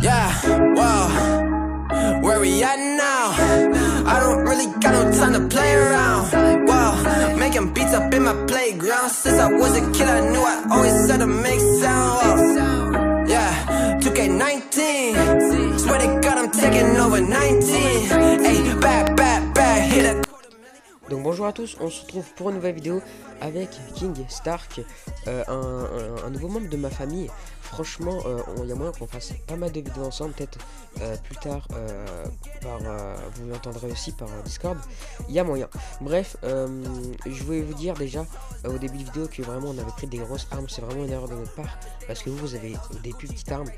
Yeah, wow, where we at now? I don't really got no time to play around. Wow, making beats up in my playground. Since I was a kid, I knew I always had to make sound. Wow. Yeah, 2K19. Swear to God, I'm taking over 19. Hey, back, hit a. Donc bonjour à tous, on se retrouve pour une nouvelle vidéo avec King Stark, un nouveau membre de ma famille. Franchement, il y a moyen qu'on fasse pas mal de vidéos ensemble, peut-être plus tard, vous l'entendrez aussi par Discord, il y a moyen. Bref, je voulais vous dire déjà au début de vidéo que vraiment on avait pris des grosses armes, c'est vraiment une erreur de notre part, parce que vous avez des plus petites armes,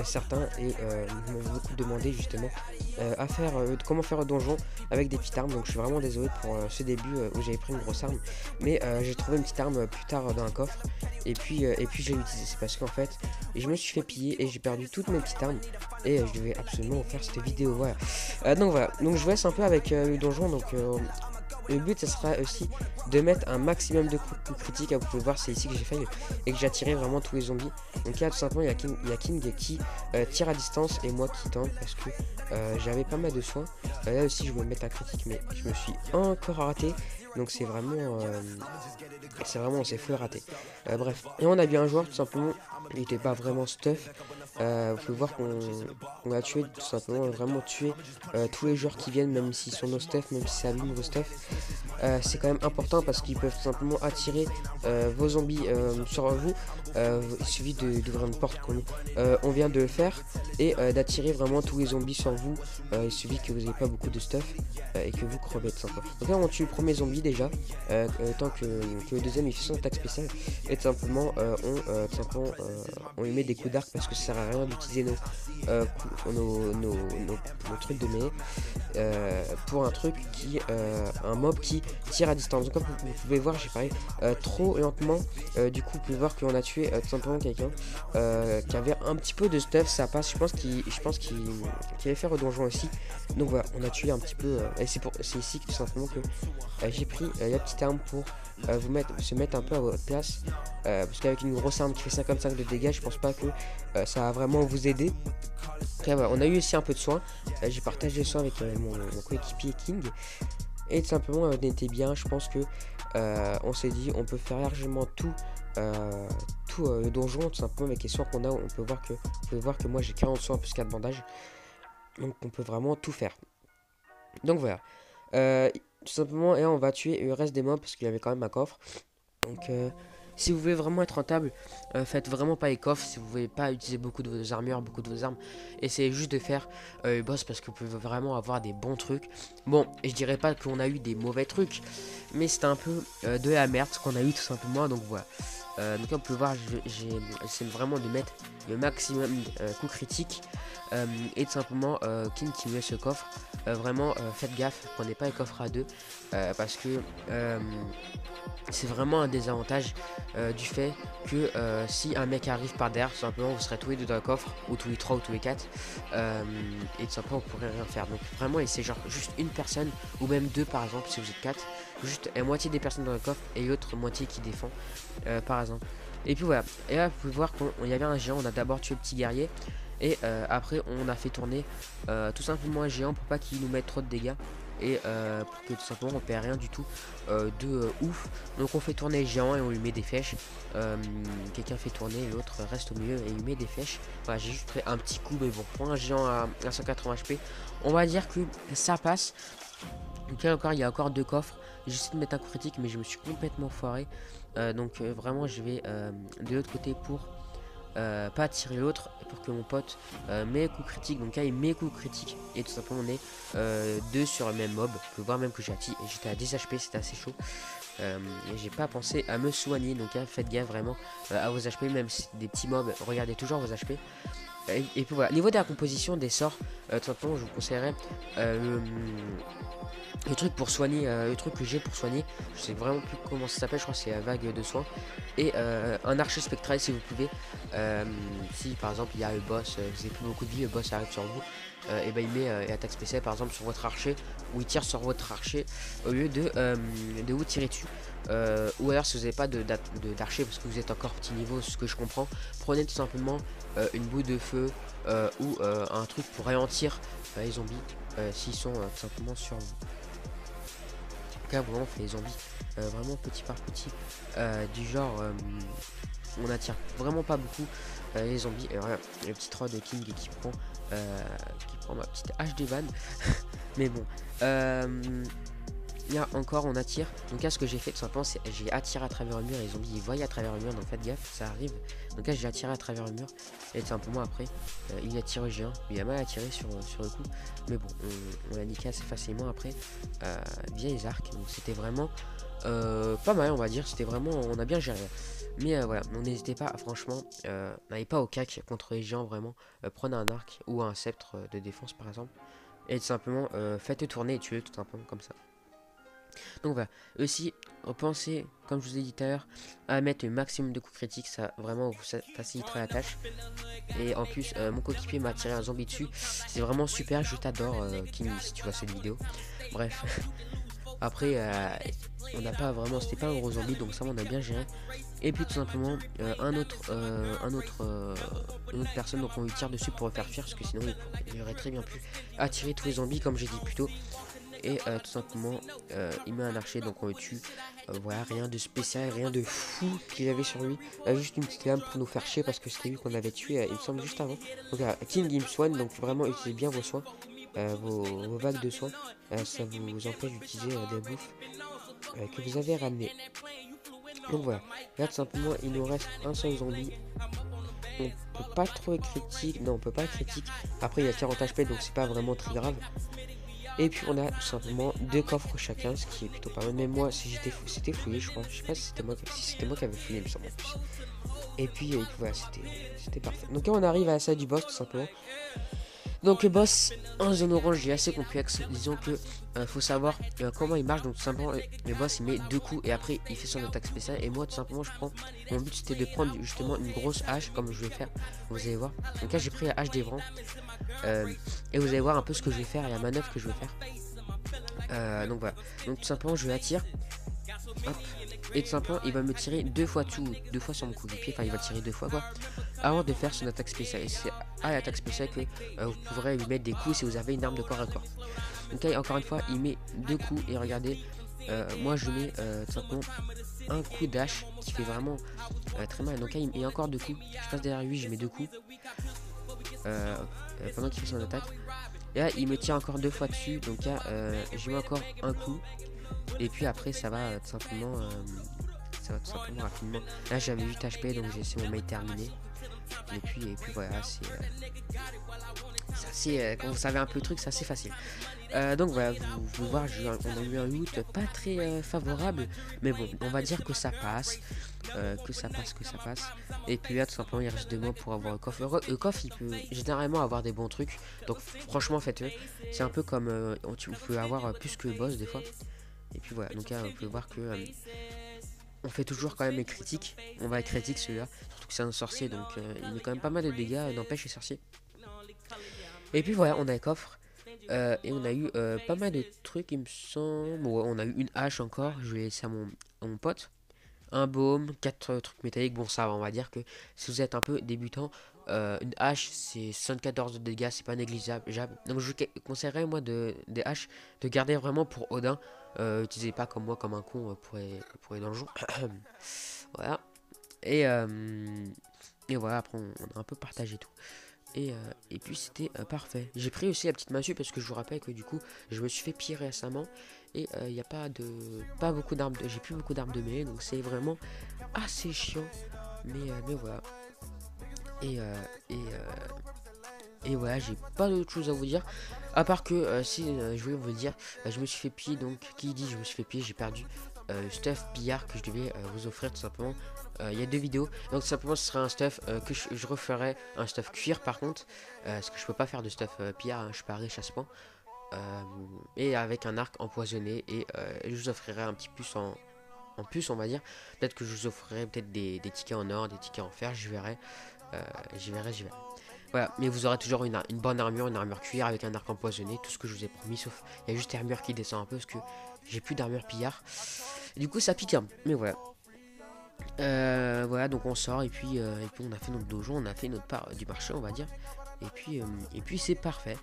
certains, et m'ont beaucoup demandé justement à faire comment faire un donjon avec des petites armes, donc je suis vraiment désolé pour ce début où j'avais pris une grosse arme, mais j'ai trouvé une petite arme plus tard dans un coffre, et puis je l'ai utilisé. C'est parce qu'en fait je me suis fait piller et j'ai perdu toutes mes petites armes, et je devais absolument faire cette vidéo. Voilà, donc voilà, donc je vous laisse un peu avec le donjon. Donc le but, ce sera aussi de mettre un maximum de coups critiques. Vous pouvez voir, c'est ici que j'ai fait et que j'ai attiré vraiment tous les zombies. Donc là, tout simplement, il y a King qui tire à distance et moi qui tente parce que j'avais pas mal de soins. Là aussi, je vais me mettre un critique, mais je me suis encore raté. Donc c'est vraiment, on s'est fou raté. Bref, et on a vu un joueur tout simplement, il n'était pas vraiment stuff. Vous pouvez voir qu'on a tué tout simplement, vraiment tué tous les joueurs qui viennent, même s'ils sont no stuff, même si c'est à lui nouveau stuff. C'est quand même important parce qu'ils peuvent tout simplement attirer vos zombies sur vous. Il suffit d'ouvrir une porte comme on vient de le faire et d'attirer vraiment tous les zombies sur vous. Il suffit que vous n'ayez pas beaucoup de stuff et que vous crevez tout simplement. Donc là on tue le premier zombie déjà, tant que le deuxième il fait son attaque spéciale, et tout simplement on lui met des coups d'arc parce que ça sert à rien d'utiliser nos trucs de mêlée pour un truc qui un mob qui tire à distance. Donc comme vous pouvez voir, j'ai parlé trop lentement, du coup vous pouvez voir qu'on a tué tout simplement quelqu'un qui avait un petit peu de stuff. Ça passe, je pense qu'il allait faire au donjon aussi. Donc voilà, on a tué un petit peu et c'est ici que tout simplement que j'ai pris la petite arme pour se mettre un peu à votre place, parce qu'avec une grosse arme qui fait 55 de dégâts, je pense pas que ça va vraiment vous aider. Okay, voilà, on a eu aussi un peu de soins, j'ai partagé le soin avec mon coéquipier King, et tout simplement on était bien. Je pense que on s'est dit on peut faire largement tout le donjon tout simplement avec les soins qu'on a. Vous pouvez voir que moi j'ai 40 soins plus 4 bandages, donc on peut vraiment tout faire. Donc voilà, tout simplement, et on va tuer le reste des mobs parce qu'il y avait quand même un coffre. Donc si vous voulez vraiment être rentable, faites vraiment pas les coffres. Si vous voulez pas utiliser beaucoup de vos armures, beaucoup de vos armes, essayez juste de faire le boss parce que vous pouvez vraiment avoir des bons trucs. Bon, je dirais pas qu'on a eu des mauvais trucs, mais c'était un peu de la merde ce qu'on a eu tout simplement. Donc voilà, donc on peut voir, j'essaie vraiment de mettre le maximum coup critique, et tout simplement King qui met ce coffre. Vraiment faites gaffe, prenez pas les coffres à deux, parce que c'est vraiment un désavantage du fait que si un mec arrive par derrière, tout simplement vous serez tous les deux dans le coffre, ou tous les trois ou tous les quatre, et tout simplement vous pourrez rien faire. Donc vraiment c'est genre juste une personne ou même deux par exemple. Si vous êtes quatre, juste la moitié des personnes dans le coffre et l'autre moitié qui défend par exemple. Et puis voilà, et là vous pouvez voir qu'il y avait un géant. On a d'abord tué le petit guerrier et après on a fait tourner tout simplement un géant pour pas qu'il nous mette trop de dégâts, et pour que tout simplement on perd rien du tout de ouf. Donc on fait tourner le géant et on lui met des flèches. Quelqu'un fait tourner et l'autre reste au milieu et il met des flèches. Voilà, j'ai juste fait un petit coup, mais bon, pour un géant à 180 HP, on va dire que ça passe. Donc là encore, il y a encore deux coffres. J'essaie de mettre un coup critique, mais je me suis complètement foiré. Donc vraiment, je vais de l'autre côté pour pas tirer l'autre, pour que mon pote met coup critique. Donc là il met coup critique et tout simplement on est deux sur le même mob. Vous pouvez voir même que j'étais à 10 HP, c'était assez chaud, et j'ai pas pensé à me soigner. Donc là faites gaffe vraiment à vos HP, même si des petits mobs, regardez toujours vos HP. Et puis voilà, niveau de la composition des sorts, tout simplement je vous conseillerais le truc pour soigner, le truc que j'ai pour soigner, je sais vraiment plus comment ça s'appelle, je crois que c'est la vague de soins, et un archer spectral si vous pouvez. Si par exemple il y a le boss, vous avez plus beaucoup de vie, le boss arrive sur vous, et ben il met attaque spéciale par exemple sur votre archer, ou il tire sur votre archer au lieu de vous tirer dessus. ou alors si vous n'avez pas d'archer parce que vous êtes encore petit niveau, ce que je comprends, prenez tout simplement une boule de feu ou un truc pour ralentir les zombies s'ils sont tout simplement sur vous. En tout cas, vraiment, on fait les zombies vraiment petit par petit, du genre on attire vraiment pas beaucoup les zombies. Et voilà, le petit rod de King qui prend ma petite hache des vannes. Mais bon, là encore on attire. Donc là ce que j'ai fait tout simplement c'est j'ai attiré à travers le mur et les zombies ils voient à travers le mur, donc faites gaffe, ça arrive. Donc là j'ai attiré à travers le mur et tout simplement après il a tiré géant, il a mal attiré sur le coup, mais bon on l'a niqué assez facilement après via les arcs. Donc c'était vraiment pas mal, on va dire, c'était vraiment, on a bien géré. Mais voilà, on n'hésitez pas, franchement, n'allez pas au cac contre les géants, vraiment. Prenez un arc ou un sceptre de défense par exemple, et tout simplement faites tourner et tuez tout simplement comme ça. Donc voilà, aussi pensez, comme je vous ai dit tout à l'heure, à mettre le maximum de coups critiques, ça vraiment vous facilitera la tâche. Et en plus mon coéquipier m'a tiré un zombie dessus, c'est vraiment super, je t'adore King si tu vois cette vidéo. Bref. Après on n'a pas vraiment, c'était pas un gros zombie, donc ça on a bien géré. Et puis tout simplement une autre personne, donc on lui tire dessus pour le faire fuir, parce que sinon il aurait très bien pu attirer tous les zombies comme j'ai dit plus tôt. Et tout simplement il met un archer, donc on le tue. Voilà, rien de spécial, rien de fou qu'il avait sur lui, juste une petite lame pour nous faire chier parce que c'était lui qu'on avait tué il me semble juste avant. Donc King il me soigne, donc vraiment utilisez bien vos soins, vos vagues de soins, ça vous empêche d'utiliser des bouffes que vous avez ramené. Donc voilà, là tout simplement il nous reste un seul zombie. On peut pas trop être critique, non on peut pas être critique, après il y a 40 HP donc c'est pas vraiment très grave. Et puis on a tout simplement 2 coffres chacun, ce qui est plutôt pas mal. Même moi si c'était fouillé je crois, je sais pas si c'était moi qui avais fouillé il me semble en plus. Et puis voilà, c'était parfait. Donc là on arrive à la salle du boss tout simplement. Donc le boss en zone orange est assez complexe, disons que faut savoir comment il marche. Donc tout simplement le boss il met 2 coups et après il fait son attaque spéciale, et moi tout simplement je prends, mon but c'était de prendre justement une grosse hache comme je vais faire, vous allez voir. Donc là j'ai pris la hache d'Evran et vous allez voir un peu ce que je vais faire et la manœuvre que je vais faire. Donc voilà, donc tout simplement je l'attire, hop, et tout simplement il va me tirer 2 fois sur mon coup de pied, enfin il va tirer 2 fois quoi, avant de faire son attaque spéciale. Et c'est à l'attaque spéciale que vous pourrez lui mettre des coups si vous avez une arme de corps à corps. Donc là encore une fois il met 2 coups et regardez, moi je mets tout simplement un coup d'hache qui fait vraiment très mal. Donc là il met encore 2 coups, je passe derrière lui, je mets 2 coups pendant qu'il fait son attaque. Et là il me tire encore 2 fois dessus, donc là je mets encore un coup. Et puis après ça va tout simplement rapidement. Là j'avais 8 HP donc j'ai essayé mon mail terminé. Et puis voilà, c'est quand vous savez un peu le truc, c'est assez facile. Donc voilà, vous pouvez voir, on a eu un loot pas très favorable, mais bon, on va dire que ça passe, que ça passe. Et puis là, tout simplement, il reste 2 mois pour avoir le coffre. Le coffre, il peut généralement avoir des bons trucs, donc franchement, faites-le. C'est un peu comme, vous pouvez avoir plus que le boss des fois. Et puis voilà, donc là, vous pouvez voir que on fait toujours quand même les critiques. On va être critique celui-là, surtout que c'est un sorcier, donc il met quand même pas mal de dégâts, n'empêche les sorciers. Et puis voilà, on a un coffre. Et on a eu pas mal de trucs, il me semble. Ouais, on a eu une hache encore, je vais laisser à mon pote. Un baume, 4 trucs métalliques. Bon, ça va, on va dire que si vous êtes un peu débutant, une hache c'est 74 de dégâts, c'est pas négligeable. Donc je vous conseillerais moi des haches de garder vraiment pour Odin. Utilisez pas comme moi, comme un con pour les donjons. Voilà. Et voilà, après on a un peu partagé tout. Et puis c'était parfait. J'ai pris aussi la petite massue parce que je vous rappelle que du coup je me suis fait piller récemment. Et il n'y a pas beaucoup d'armes, j'ai plus beaucoup d'armes de mêlée, donc c'est vraiment assez chiant. Mais voilà. Et voilà, j'ai pas d'autre chose à vous dire. À part que si je voulais vous le dire, je me suis fait piller, donc qui dit je me suis fait piller, j'ai perdu le stuff pillard que je devais vous offrir tout simplement. Il y a 2 vidéos, donc tout simplement ce serait un stuff que je referai, un stuff cuir par contre, parce que je peux pas faire de stuff pillard, hein, je suis pas riche à ce point. Et avec un arc empoisonné, et je vous offrirai un petit plus en plus, on va dire. Peut-être que je vous offrirai peut-être des tickets en or, des tickets en fer, je verrai. J'y verrai. Voilà, mais vous aurez toujours une bonne armure, une armure cuir avec un arc empoisonné, tout ce que je vous ai promis, sauf il y a juste l'armure qui descend un peu parce que j'ai plus d'armure pillard. Du coup ça pique un peu, mais voilà. Voilà, donc on sort et puis on a fait notre dojo, on a fait notre part du marché, on va dire. Et puis c'est parfait.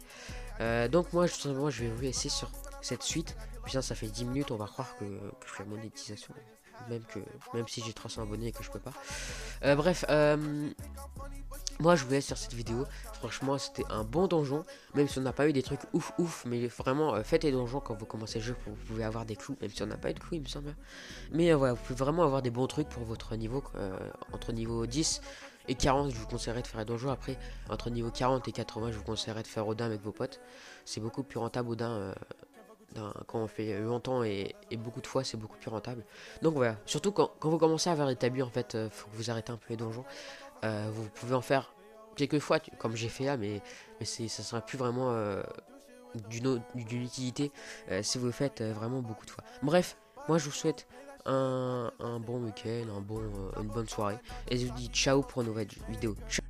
Donc moi, tout simplement, je vais vous laisser sur cette suite. Putain, ça fait 10 minutes, on va croire que je fais la monétisation. Même si j'ai 300 abonnés et que je peux pas. Bref, moi je vous laisse sur cette vidéo. Franchement, c'était un bon donjon. Même si on n'a pas eu des trucs ouf, mais vraiment, faites les donjons quand vous commencez le jeu. Vous pouvez avoir des clous, même si on n'a pas eu de clous, il me semble. Mais voilà, vous pouvez vraiment avoir des bons trucs pour votre niveau. Entre niveau 10 et 40, je vous conseillerais de faire les donjons. Après, entre niveau 40 et 80, je vous conseillerais de faire Odin avec vos potes. C'est beaucoup plus rentable Odin. Quand on fait longtemps et beaucoup de fois, c'est beaucoup plus rentable. Donc voilà, surtout quand vous commencez à avoir établi, en fait, faut que vous arrêtez un peu les donjons. Vous pouvez en faire quelques fois, comme j'ai fait là, mais ça sera plus vraiment d'une utilité si vous le faites vraiment beaucoup de fois. Bref, moi je vous souhaite un bon week-end, une bonne soirée, et je vous dis ciao pour une nouvelle vidéo. Ciao.